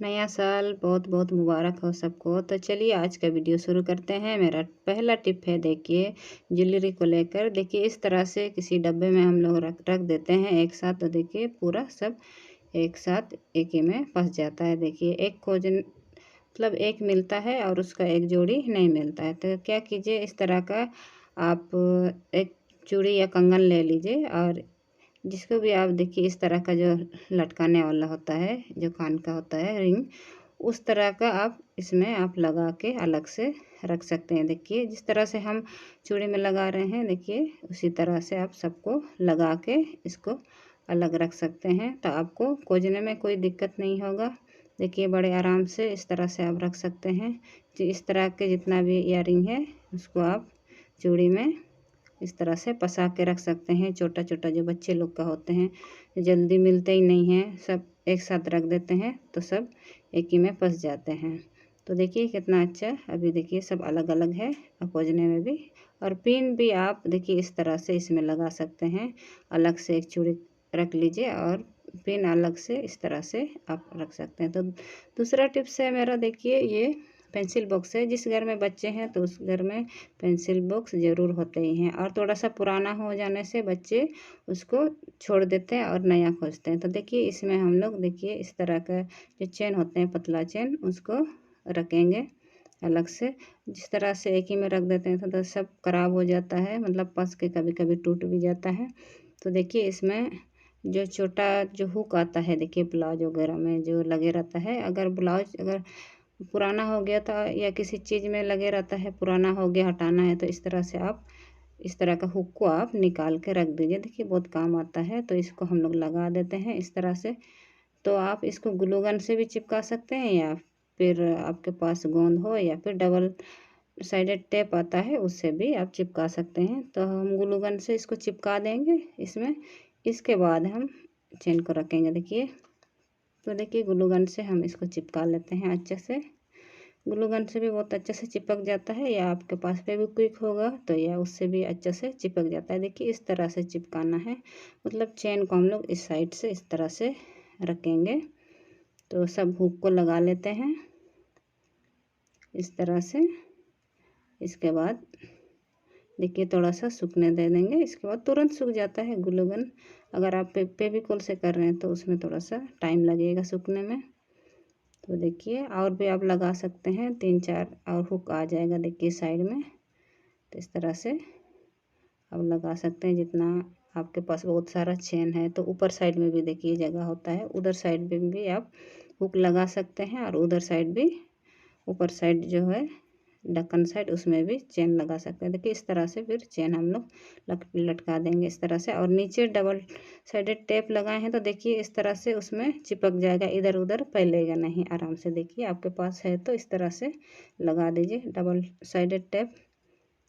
नया साल बहुत बहुत मुबारक हो सबको। तो चलिए आज का वीडियो शुरू करते हैं। मेरा पहला टिप है, देखिए ज्वेलरी को लेकर। देखिए इस तरह से किसी डब्बे में हम लोग रख देते हैं एक साथ, तो देखिए पूरा सब एक साथ एक ही में फंस जाता है। देखिए एक खोजन मतलब एक मिलता है और उसका एक जोड़ी नहीं मिलता है। तो क्या कीजिए, इस तरह का आप एक चूड़ी या कंगन ले लीजिए और जिसको भी आप देखिए इस तरह का जो लटकाने वाला होता है, जो कान का होता है रिंग, उस तरह का आप इसमें आप लगा के अलग से रख सकते हैं। देखिए जिस तरह से हम चूड़ी में लगा रहे हैं, देखिए उसी तरह से आप सबको लगा के इसको अलग रख सकते हैं। तो आपको खोजने में कोई दिक्कत नहीं होगा। देखिए बड़े आराम से इस तरह से आप रख सकते हैं। जो इस तरह के जितना भी इयररिंग है उसको आप चूड़ी में इस तरह से फंसा के रख सकते हैं। छोटा छोटा जो बच्चे लोग का होते हैं, जल्दी मिलते ही नहीं हैं, सब एक साथ रख देते हैं तो सब एक ही में फंस जाते हैं। तो देखिए कितना अच्छा, अभी देखिए सब अलग अलग है खोजने में भी। और पिन भी आप देखिए इस तरह से इसमें लगा सकते हैं। अलग से एक चूड़ी रख लीजिए और पिन अलग से इस तरह से आप रख सकते हैं। तो दूसरा टिप्स है मेरा, देखिए ये पेंसिल बॉक्स है। जिस घर में बच्चे हैं तो उस घर में पेंसिल बॉक्स ज़रूर होते ही हैं। और थोड़ा सा पुराना हो जाने से बच्चे उसको छोड़ देते हैं और नया खोजते हैं। तो देखिए इसमें हम लोग देखिए इस तरह का जो चेन होते हैं, पतला चेन, उसको रखेंगे अलग से। जिस तरह से एक ही में रख देते हैं तो सब खराब हो जाता है, मतलब फंस के कभी कभी टूट भी जाता है। तो देखिए इसमें जो छोटा जो हुक आता है, देखिए ब्लाउज वगैरह में जो लगे रहता है, अगर ब्लाउज अगर पुराना हो गया था या किसी चीज़ में लगे रहता है, पुराना हो गया, हटाना है, तो इस तरह से आप इस तरह का हुक को आप निकाल के रख दीजिए। देखिए बहुत काम आता है। तो इसको हम लोग लगा देते हैं इस तरह से। तो आप इसको ग्लू गन से भी चिपका सकते हैं या फिर आपके पास गोंद हो या फिर डबल साइडेड टेप आता है उससे भी आप चिपका सकते हैं। तो हम ग्लू गन से इसको चिपका देंगे इसमें। इसके बाद हम चेन को रखेंगे। देखिए तो देखिए ग्लू गन से हम इसको चिपका लेते हैं अच्छे से। ग्लू गन से भी बहुत अच्छे से चिपक जाता है, या आपके पास फेविक्विक होगा तो या उससे भी अच्छे से चिपक जाता है। देखिए इस तरह से चिपकाना है, मतलब चेन को हम लोग इस साइड से इस तरह से रखेंगे। तो सब हुक को लगा लेते हैं इस तरह से। इसके बाद देखिए थोड़ा सा सूखने दे देंगे। इसके बाद तुरंत सूख जाता है ग्लू गन। अगर आप फेविकोल से कर रहे हैं तो उसमें थोड़ा सा टाइम लगेगा सूखने में। तो देखिए और भी आप लगा सकते हैं, 3-4 और हुक आ जाएगा देखिए साइड में। तो इस तरह से आप लगा सकते हैं। जितना आपके पास बहुत सारा चेन है तो ऊपर साइड में भी देखिए जगह होता है, उधर साइड में भी आप हुक लगा सकते हैं और उधर साइड भी, ऊपर साइड जो है ढक्कन साइड, उसमें भी चेन लगा सकते हैं। देखिए इस तरह से फिर चेन हम लोग लटका देंगे इस तरह से। और नीचे डबल साइडेड टेप लगाए हैं तो देखिए इस तरह से उसमें चिपक जाएगा, इधर उधर फैलेगा नहीं, आराम से। देखिए आपके पास है तो इस तरह से लगा दीजिए डबल साइडेड टेप।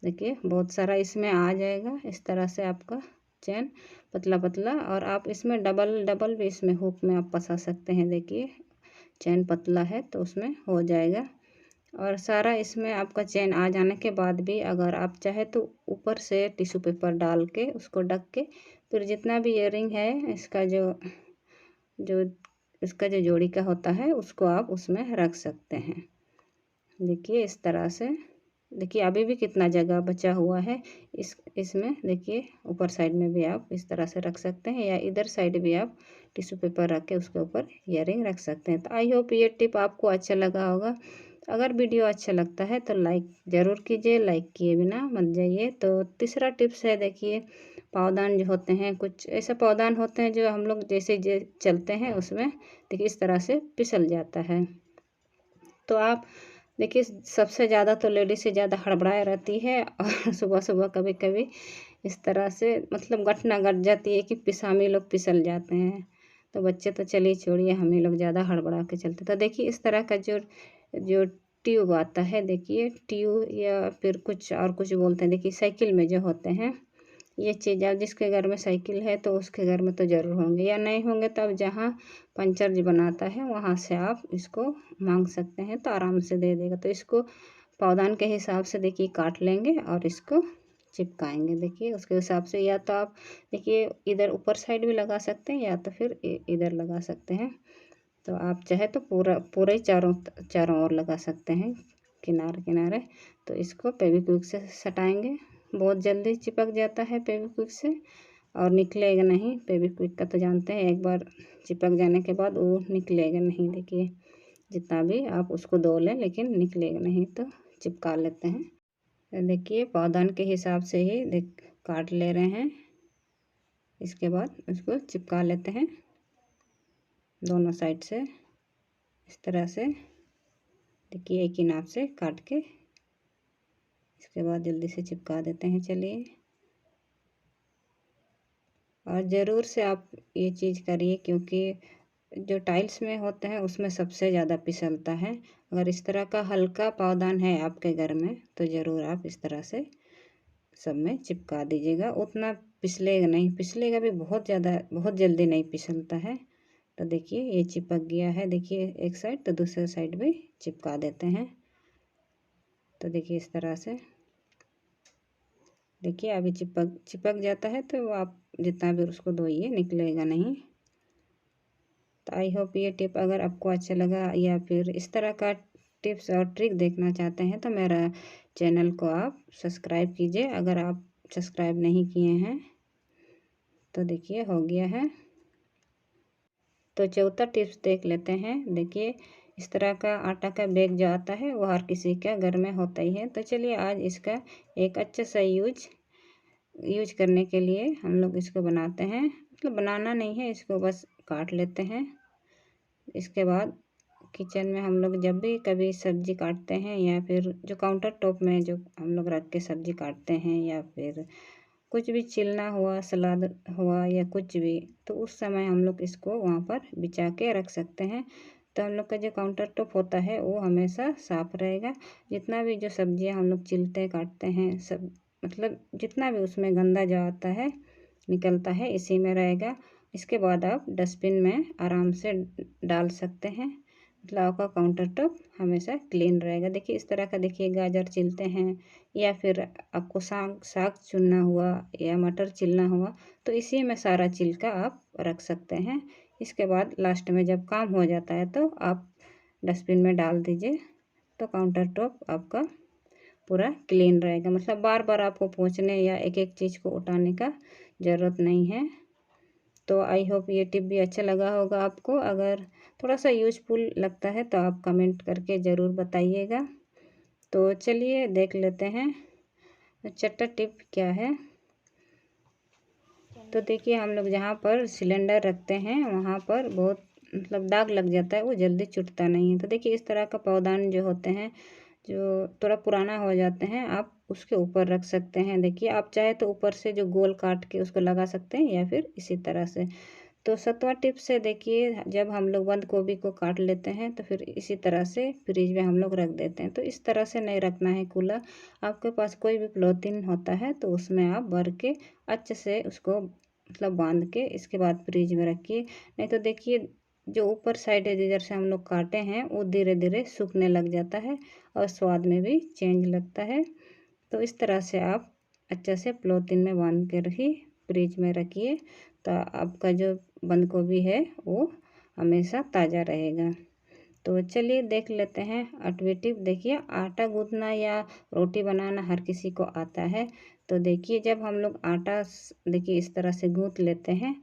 देखिए बहुत सारा इसमें आ जाएगा इस तरह से आपका चेन पतला पतला। और आप इसमें डबल डबल भी इसमें हुक में आप फंसा सकते हैं। देखिए चेन पतला है तो उसमें हो जाएगा। और सारा इसमें आपका चेन आ जाने के बाद भी अगर आप चाहे तो ऊपर से टिश्यू पेपर डाल के उसको ढक के फिर जितना भी इयररिंग है इसका जो जो इसका जो जोड़ी का होता है उसको आप उसमें रख सकते हैं। देखिए इस तरह से। देखिए अभी भी कितना जगह बचा हुआ है इसमें। देखिए ऊपर साइड में भी आप इस तरह से रख सकते हैं, या इधर साइड भी आप टिश्यू पेपर रख के उसके ऊपर इयररिंग रख सकते हैं। तो आई होप ये टिप आपको अच्छा लगा होगा। अगर वीडियो अच्छा लगता है तो लाइक ज़रूर कीजिए, लाइक किए बिना मत जाइए। तो तीसरा टिप्स है, देखिए पावदान जो होते हैं, कुछ ऐसे पावदान होते हैं जो हम लोग जैसे चलते हैं उसमें देखिए इस तरह से फिसल जाता है। तो आप देखिए सबसे ज़्यादा तो लेडीज से ज़्यादा हड़बड़ाए रहती है और सुबह सुबह कभी कभी इस तरह से मतलब घटना घट जाती है कि हम ही लोग फिसल जाते हैं। तो बच्चे तो चलिए छोड़िए, हम ही लोग ज़्यादा हड़बड़ा के चलते। तो देखिए इस तरह का जो जो ट्यूब आता है, देखिए ट्यूब या फिर कुछ और कुछ बोलते हैं, देखिए साइकिल में जो होते हैं ये चीज़। आप जिसके घर में साइकिल है तो उसके घर में तो ज़रूर होंगे, या नहीं होंगे तो अब जहाँ पंचर जी बनाता है वहाँ से आप इसको मांग सकते हैं तो आराम से दे देगा। तो इसको पावदान के हिसाब से देखिए काट लेंगे और इसको चिपकाएंगे। देखिए उसके हिसाब से, या तो आप देखिए इधर ऊपर साइड भी लगा सकते हैं या तो फिर इधर लगा सकते हैं। तो आप चाहे तो पूरा पूरा ही चारों चारों ओर लगा सकते हैं, किनारे किनारे। तो इसको फेविक्विक से सटाएंगे। बहुत जल्दी चिपक जाता है फेविक्विक से और निकलेगा नहीं। फेविक्विक का तो जानते हैं, एक बार चिपक जाने के बाद वो निकलेगा नहीं। देखिए जितना भी आप उसको धो लें लेकिन निकलेगा नहीं, तो चिपका लेते हैं। तो देखिए पावदान के हिसाब से ही काट ले रहे हैं। इसके बाद उसको चिपका लेते हैं दोनों साइड से इस तरह से। देखिए एक ही नाप से काट के इसके बाद जल्दी से चिपका देते हैं। चलिए, और ज़रूर से आप ये चीज़ करिए, क्योंकि जो टाइल्स में होते हैं उसमें सबसे ज़्यादा फिसलता है। अगर इस तरह का हल्का पावदान है आपके घर में तो ज़रूर आप इस तरह से सब में चिपका दीजिएगा। उतना फिसलेगा नहीं, फिसलेगा भी बहुत ज़्यादा, बहुत जल्दी नहीं फिसलता है। तो देखिए ये चिपक गया है। देखिए एक साइड, तो दूसरे साइड भी चिपका देते हैं। तो देखिए इस तरह से देखिए अभी चिपक जाता है, तो आप जितना भी उसको धोइए निकलेगा नहीं। तो आई होप ये टिप अगर आपको अच्छा लगा, या फिर इस तरह का टिप्स और ट्रिक देखना चाहते हैं तो मेरा चैनल को आप सब्सक्राइब कीजिए, अगर आप सब्सक्राइब नहीं किए हैं तो। देखिए हो गया है। तो चौथा टिप्स देख लेते हैं। देखिए इस तरह का आटा का बैग जो आता है वो हर किसी के घर में होता ही है। तो चलिए आज इसका एक अच्छा सा यूज करने के लिए हम लोग इसको बनाते हैं। मतलब बनाना नहीं है, इसको बस काट लेते हैं। इसके बाद किचन में हम लोग जब भी कभी सब्जी काटते हैं, या फिर जो काउंटर टॉप में जो हम लोग रख के सब्जी काटते हैं, या फिर कुछ भी छिलना हुआ, सलाद हुआ या कुछ भी, तो उस समय हम लोग इसको वहाँ पर बिछा के रख सकते हैं। तो हम लोग का जो काउंटर टॉप होता है वो हमेशा साफ़ रहेगा। जितना भी जो सब्जियाँ हम लोग छिलते काटते हैं, सब मतलब जितना भी उसमें गंदा जो आता है निकलता है इसी में रहेगा। इसके बाद आप डस्टबिन में आराम से डाल सकते हैं। मतलब आपका काउंटर टॉप हमेशा क्लीन रहेगा। देखिए इस तरह का, देखिए गाजर छिलते हैं, या फिर आपको साग चुनना हुआ या मटर छिलना हुआ, तो इसी में सारा छिलका आप रख सकते हैं। इसके बाद लास्ट में जब काम हो जाता है तो आप डस्टबिन में डाल दीजिए। तो काउंटर टॉप आपका पूरा क्लीन रहेगा। मतलब बार बार आपको पोंछने या एक एक चीज़ को उठाने का ज़रूरत नहीं है। तो आई होप ये टिप भी अच्छा लगा होगा आपको। अगर थोड़ा सा यूजफुल लगता है तो आप कमेंट करके ज़रूर बताइएगा। तो चलिए देख लेते हैं छठा टिप क्या है। तो देखिए हम लोग जहाँ पर सिलेंडर रखते हैं वहाँ पर बहुत मतलब दाग लग जाता है, वो जल्दी छूटता नहीं है। तो देखिए इस तरह का पावदान जो होते हैं, जो थोड़ा पुराना हो जाते हैं, आप उसके ऊपर रख सकते हैं। देखिए आप चाहे तो ऊपर से जो गोल काट के उसको लगा सकते हैं, या फिर इसी तरह से। तो सातवां टिप से देखिए, जब हम लोग बंद गोभी को काट लेते हैं तो फिर इसी तरह से फ्रिज में हम लोग रख देते हैं। तो इस तरह से नहीं रखना है खुला। आपके पास कोई भी पॉलीथीन होता है तो उसमें आप भर के अच्छे से उसको मतलब बांध के इसके बाद फ्रिज में रखिए। नहीं तो देखिए जो ऊपर साइड है जिधर से हम लोग काटे हैं वो धीरे धीरे सूखने लग जाता है और स्वाद में भी चेंज लगता है। तो इस तरह से आप अच्छे से पॉलीथीन में बांध कर ही फ्रिज में रखिए, तो आपका जो बंद गोभी है वो हमेशा ताज़ा रहेगा। तो चलिए देख लेते हैं 8वीं टिप। देखिए आटा गूँथना या रोटी बनाना हर किसी को आता है। तो देखिए जब हम लोग आटा देखिए इस तरह से गूँथ लेते हैं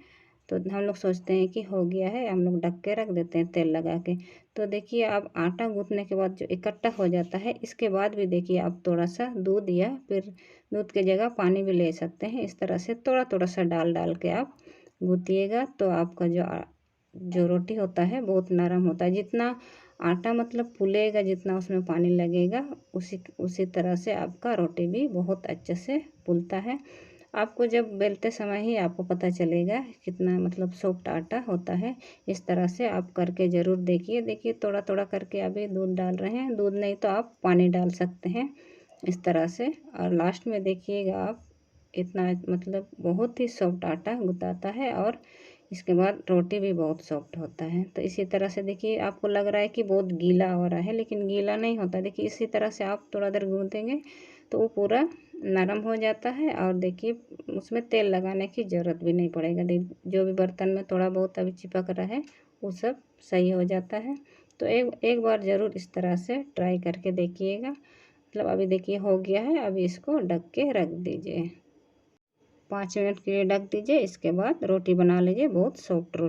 तो हम लोग सोचते हैं कि हो गया है, हम लोग ढक के रख देते हैं तेल लगा के। तो देखिए आप आटा गूँथने के बाद जो इकट्ठा हो जाता है, इसके बाद भी देखिए आप थोड़ा सा दूध या फिर दूध की जगह पानी भी ले सकते हैं। इस तरह से थोड़ा थोड़ा सा डाल डाल के आप गूँथिएगा तो आपका जो रोटी होता है बहुत नरम होता है। जितना आटा मतलब फूलेगा, जितना उसमें पानी लगेगा, उसी तरह से आपका रोटी भी बहुत अच्छे से फूलता है। आपको जब बेलते समय ही आपको पता चलेगा कितना मतलब सॉफ्ट आटा होता है। इस तरह से आप करके ज़रूर देखिए। देखिए थोड़ा थोड़ा करके अभी दूध डाल रहे हैं, दूध नहीं तो आप पानी डाल सकते हैं इस तरह से। और लास्ट में देखिएगा आप इतना मतलब बहुत ही सॉफ्ट आटा गुताता है, और इसके बाद रोटी भी बहुत सॉफ्ट होता है। तो इसी तरह से देखिए आपको लग रहा है कि बहुत गीला हो रहा है, लेकिन गीला नहीं होता। देखिए इसी तरह से आप थोड़ा देर गूँथेंगे तो वो पूरा नरम हो जाता है। और देखिए उसमें तेल लगाने की ज़रूरत भी नहीं पड़ेगा। जो भी बर्तन में थोड़ा बहुत अभी चिपक रहा है वो सब सही हो जाता है। तो एक बार ज़रूर इस तरह से ट्राई करके देखिएगा। मतलब अभी देखिए हो गया है, अभी इसको ढक के रख दीजिए। 5 मिनट के लिए ढक दीजिए। इसके बाद रोटी बना लीजिए, बहुत सॉफ्ट रोटी।